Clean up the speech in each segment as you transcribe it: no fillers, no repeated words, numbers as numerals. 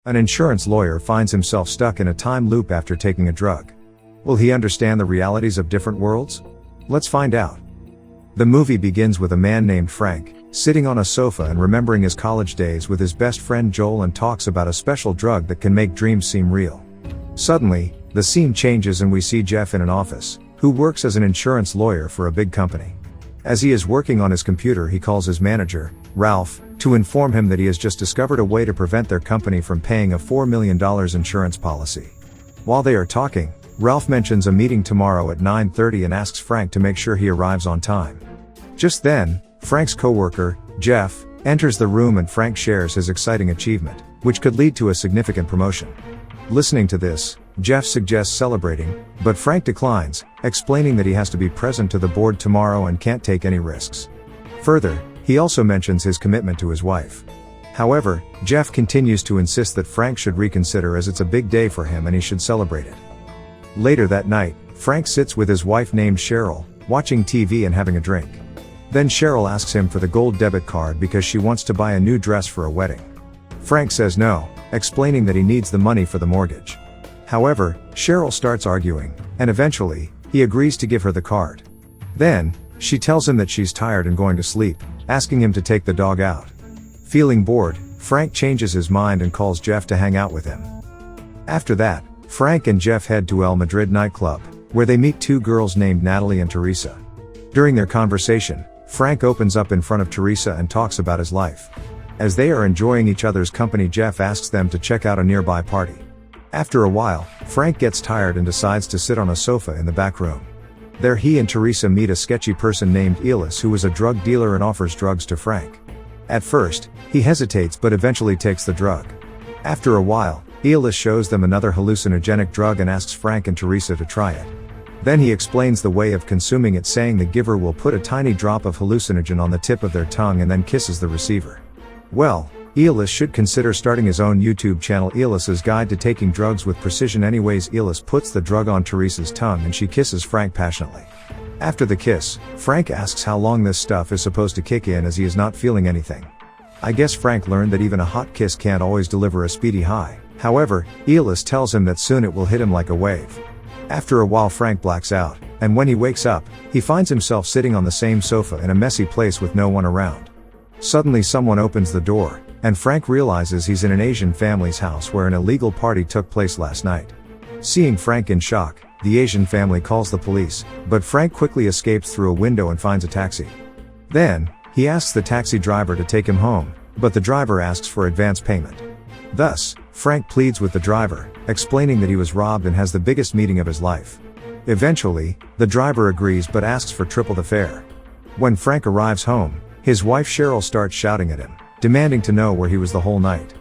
An insurance lawyer finds himself stuck in a time loop after taking a drug. Will he understand the realities of different worlds? Let's find out. The movie begins with a man named Frank, sitting on a sofa and remembering his college days with his best friend Joel, and talks about a special drug that can make dreams seem real. Suddenly, the scene changes and we see Jeff in an office, who works as an insurance lawyer for a big company. As he is working on his computer, he calls his manager, Ralph, to inform him that he has just discovered a way to prevent their company from paying a $4 million insurance policy. While they are talking, Ralph mentions a meeting tomorrow at 9:30 and asks Frank to make sure he arrives on time. Just then, Frank's coworker, Jeff, enters the room and Frank shares his exciting achievement, which could lead to a significant promotion. Listening to this, Jeff suggests celebrating, but Frank declines, explaining that he has to be present to the board tomorrow and can't take any risks. Further, he also mentions his commitment to his wife. However, Jeff continues to insist that Frank should reconsider, as it's a big day for him and he should celebrate it. Later that night, Frank sits with his wife named Cheryl, watching TV and having a drink. Then Cheryl asks him for the gold debit card because she wants to buy a new dress for a wedding. Frank says no, explaining that he needs the money for the mortgage. However, Cheryl starts arguing, and eventually, he agrees to give her the card. Then, she tells him that she's tired and going to sleep, asking him to take the dog out. Feeling bored, Frank changes his mind and calls Jeff to hang out with him. After that, Frank and Jeff head to El Madrid nightclub, where they meet two girls named Natalie and Teresa. During their conversation, Frank opens up in front of Teresa and talks about his life. As they are enjoying each other's company, Jeff asks them to check out a nearby party. After a while, Frank gets tired and decides to sit on a sofa in the back room. There he and Teresa meet a sketchy person named Elis, who is a drug dealer and offers drugs to Frank. At first, he hesitates but eventually takes the drug. After a while, Elis shows them another hallucinogenic drug and asks Frank and Teresa to try it. Then he explains the way of consuming it, saying the giver will put a tiny drop of hallucinogen on the tip of their tongue and then kisses the receiver. Well, Elis should consider starting his own YouTube channel, Elis's Guide to Taking Drugs with Precision. Anyways, Elis puts the drug on Teresa's tongue and she kisses Frank passionately. After the kiss, Frank asks how long this stuff is supposed to kick in, as he is not feeling anything. I guess Frank learned that even a hot kiss can't always deliver a speedy high. However, Elis tells him that soon it will hit him like a wave. After a while, Frank blacks out, and when he wakes up, he finds himself sitting on the same sofa in a messy place with no one around. Suddenly someone opens the door, and Frank realizes he's in an Asian family's house where an illegal party took place last night. Seeing Frank in shock, the Asian family calls the police, but Frank quickly escapes through a window and finds a taxi. Then, he asks the taxi driver to take him home, but the driver asks for advance payment. Thus, Frank pleads with the driver, explaining that he was robbed and has the biggest meeting of his life. Eventually, the driver agrees but asks for triple the fare. When Frank arrives home, his wife Cheryl starts shouting at him, demanding to know where he was the whole night.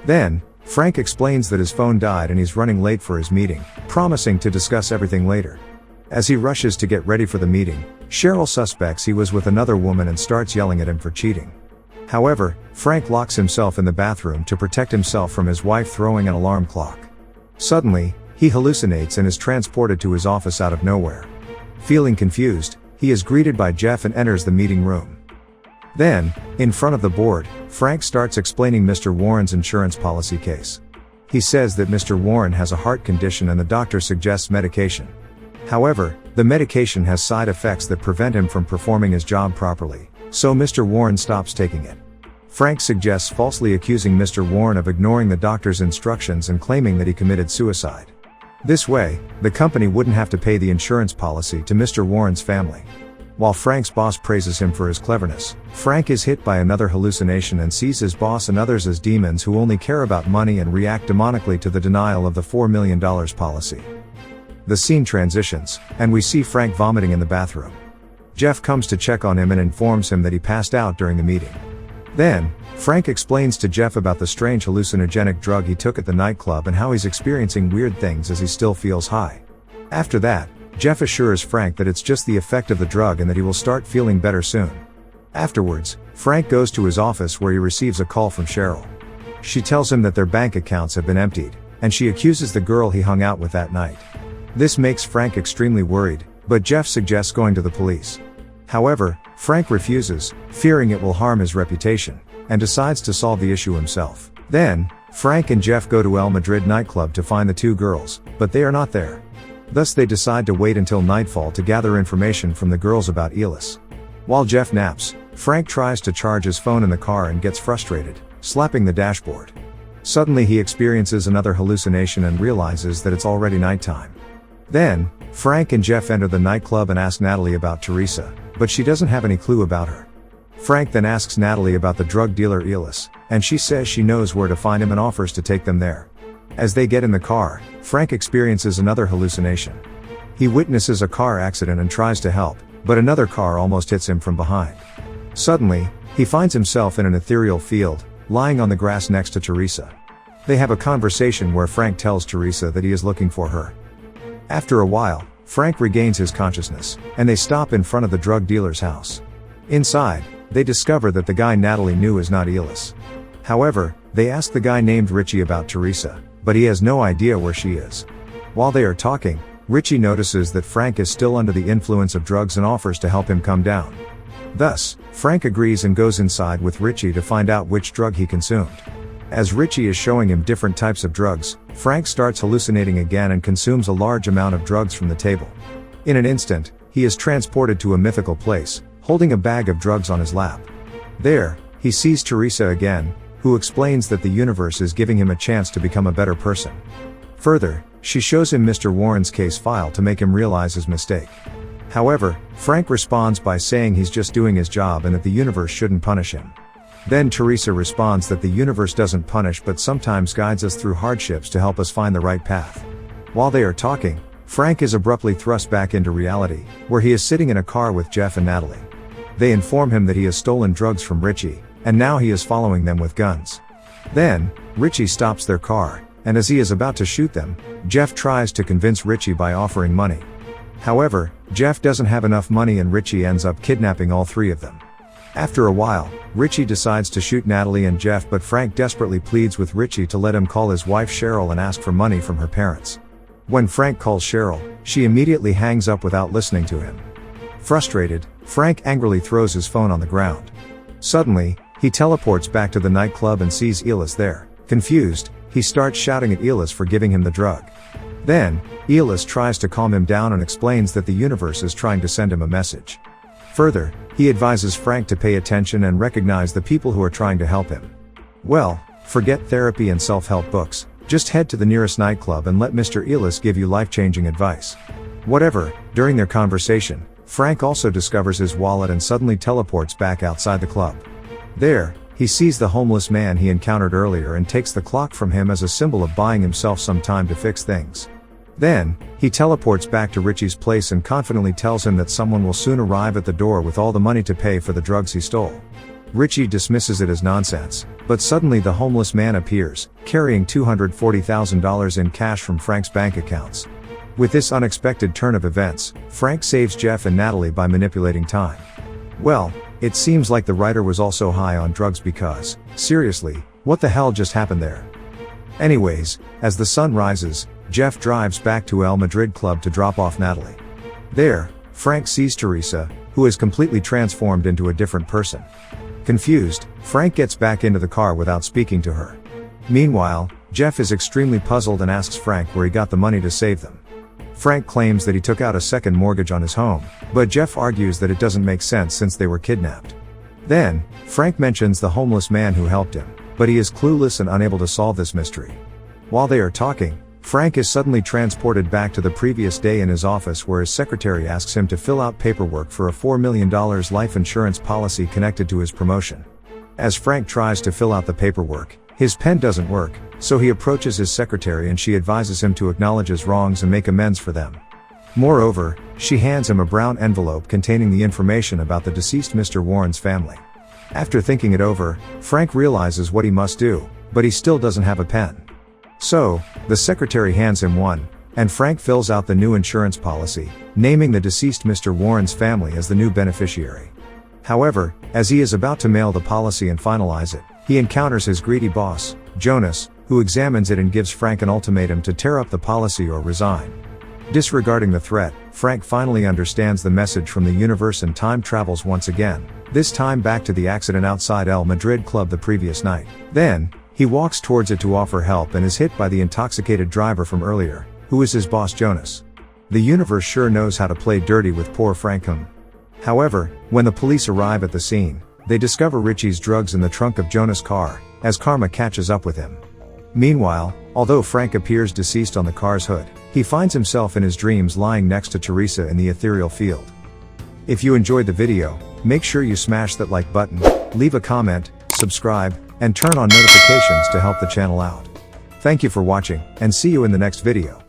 Then, Frank explains that his phone died and he's running late for his meeting, promising to discuss everything later. As he rushes to get ready for the meeting, Cheryl suspects he was with another woman and starts yelling at him for cheating. However, Frank locks himself in the bathroom to protect himself from his wife throwing an alarm clock. Suddenly, he hallucinates and is transported to his office out of nowhere. Feeling confused, he is greeted by Jeff and enters the meeting room. Then, in front of the board, Frank starts explaining Mr. Warren's insurance policy case. He says that Mr. Warren has a heart condition and the doctor suggests medication. However, the medication has side effects that prevent him from performing his job properly, so Mr. Warren stops taking it. Frank suggests falsely accusing Mr. Warren of ignoring the doctor's instructions and claiming that he committed suicide. This way, the company wouldn't have to pay the insurance policy to Mr. Warren's family. While Frank's boss praises him for his cleverness, Frank is hit by another hallucination and sees his boss and others as demons who only care about money and react demonically to the denial of the $4 million policy. The scene transitions, and we see Frank vomiting in the bathroom. Jeff comes to check on him and informs him that he passed out during the meeting. Then, Frank explains to Jeff about the strange hallucinogenic drug he took at the nightclub and how he's experiencing weird things as he still feels high. After that, Jeff assures Frank that it's just the effect of the drug and that he will start feeling better soon. Afterwards, Frank goes to his office where he receives a call from Cheryl. She tells him that their bank accounts have been emptied, and she accuses the girl he hung out with that night. This makes Frank extremely worried, but Jeff suggests going to the police. However, Frank refuses, fearing it will harm his reputation, and decides to solve the issue himself. Then, Frank and Jeff go to El Madrid nightclub to find the two girls, but they are not there. Thus they decide to wait until nightfall to gather information from the girls about Elis. While Jeff naps, Frank tries to charge his phone in the car and gets frustrated, slapping the dashboard. Suddenly he experiences another hallucination and realizes that it's already nighttime. Then, Frank and Jeff enter the nightclub and ask Natalie about Teresa, but she doesn't have any clue about her. Frank then asks Natalie about the drug dealer Elis, and she says she knows where to find him and offers to take them there. As they get in the car, Frank experiences another hallucination. He witnesses a car accident and tries to help, but another car almost hits him from behind. Suddenly, he finds himself in an ethereal field, lying on the grass next to Teresa. They have a conversation where Frank tells Teresa that he is looking for her. After a while, Frank regains his consciousness, and they stop in front of the drug dealer's house. Inside, they discover that the guy Natalie knew is not Elis. However, they ask the guy named Richie about Teresa, but he has no idea where she is. While they are talking, Richie notices that Frank is still under the influence of drugs and offers to help him come down. Thus, Frank agrees and goes inside with Richie to find out which drug he consumed. As Richie is showing him different types of drugs, Frank starts hallucinating again and consumes a large amount of drugs from the table. In an instant, he is transported to a mythical place, holding a bag of drugs on his lap. There, he sees Teresa again, who explains that the universe is giving him a chance to become a better person. Further, she shows him Mr. Warren's case file to make him realize his mistake. However, Frank responds by saying he's just doing his job and that the universe shouldn't punish him. Then Teresa responds that the universe doesn't punish but sometimes guides us through hardships to help us find the right path. While they are talking, Frank is abruptly thrust back into reality, where he is sitting in a car with Jeff and Natalie. They inform him that he has stolen drugs from Richie, and now he is following them with guns. Then, Richie stops their car, and as he is about to shoot them, Jeff tries to convince Richie by offering money. However, Jeff doesn't have enough money and Richie ends up kidnapping all three of them. After a while, Richie decides to shoot Natalie and Jeff, but Frank desperately pleads with Richie to let him call his wife Cheryl and ask for money from her parents. When Frank calls Cheryl, she immediately hangs up without listening to him. Frustrated, Frank angrily throws his phone on the ground. Suddenly, he teleports back to the nightclub and sees Elis there. Confused, he starts shouting at Elis for giving him the drug. Then, Elis tries to calm him down and explains that the universe is trying to send him a message. Further, he advises Frank to pay attention and recognize the people who are trying to help him. Well, forget therapy and self-help books, just head to the nearest nightclub and let Mr. Elis give you life-changing advice. Whatever, during their conversation, Frank also discovers his wallet and suddenly teleports back outside the club. There, he sees the homeless man he encountered earlier and takes the clock from him as a symbol of buying himself some time to fix things. Then, he teleports back to Richie's place and confidently tells him that someone will soon arrive at the door with all the money to pay for the drugs he stole. Richie dismisses it as nonsense, but suddenly the homeless man appears, carrying $240,000 in cash from Frank's bank accounts. With this unexpected turn of events, Frank saves Jeff and Natalie by manipulating time. Well, it seems like the writer was also high on drugs because, seriously, what the hell just happened there? Anyways, as the sun rises, Jeff drives back to El Madrid Club to drop off Natalie. There, Frank sees Teresa, who is completely transformed into a different person. Confused, Frank gets back into the car without speaking to her. Meanwhile, Jeff is extremely puzzled and asks Frank where he got the money to save them. Frank claims that he took out a second mortgage on his home, but Jeff argues that it doesn't make sense since they were kidnapped. Then, Frank mentions the homeless man who helped him, but he is clueless and unable to solve this mystery. While they are talking, Frank is suddenly transported back to the previous day in his office where his secretary asks him to fill out paperwork for a $4 million life insurance policy connected to his promotion. As Frank tries to fill out the paperwork, his pen doesn't work, so he approaches his secretary and she advises him to acknowledge his wrongs and make amends for them. Moreover, she hands him a brown envelope containing the information about the deceased Mr. Warren's family. After thinking it over, Frank realizes what he must do, but he still doesn't have a pen. So, the secretary hands him one, and Frank fills out the new insurance policy, naming the deceased Mr. Warren's family as the new beneficiary. However, as he is about to mail the policy and finalize it, he encounters his greedy boss, Jonas, who examines it and gives Frank an ultimatum to tear up the policy or resign. Disregarding the threat, Frank finally understands the message from the universe and time travels once again, this time back to the accident outside El Madrid Club the previous night. Then, He walks towards it to offer help and is hit by the intoxicated driver from earlier, who is his boss Jonas. The universe sure knows how to play dirty with poor Frankham. However, when the police arrive at the scene, they discover Richie's drugs in the trunk of Jonas' car, as karma catches up with him. Meanwhile, although Frank appears deceased on the car's hood, he finds himself in his dreams lying next to Teresa in the ethereal field. If you enjoyed the video, make sure you smash that like button, leave a comment, subscribe, and turn on notifications to help the channel out. Thank you for watching, and see you in the next video.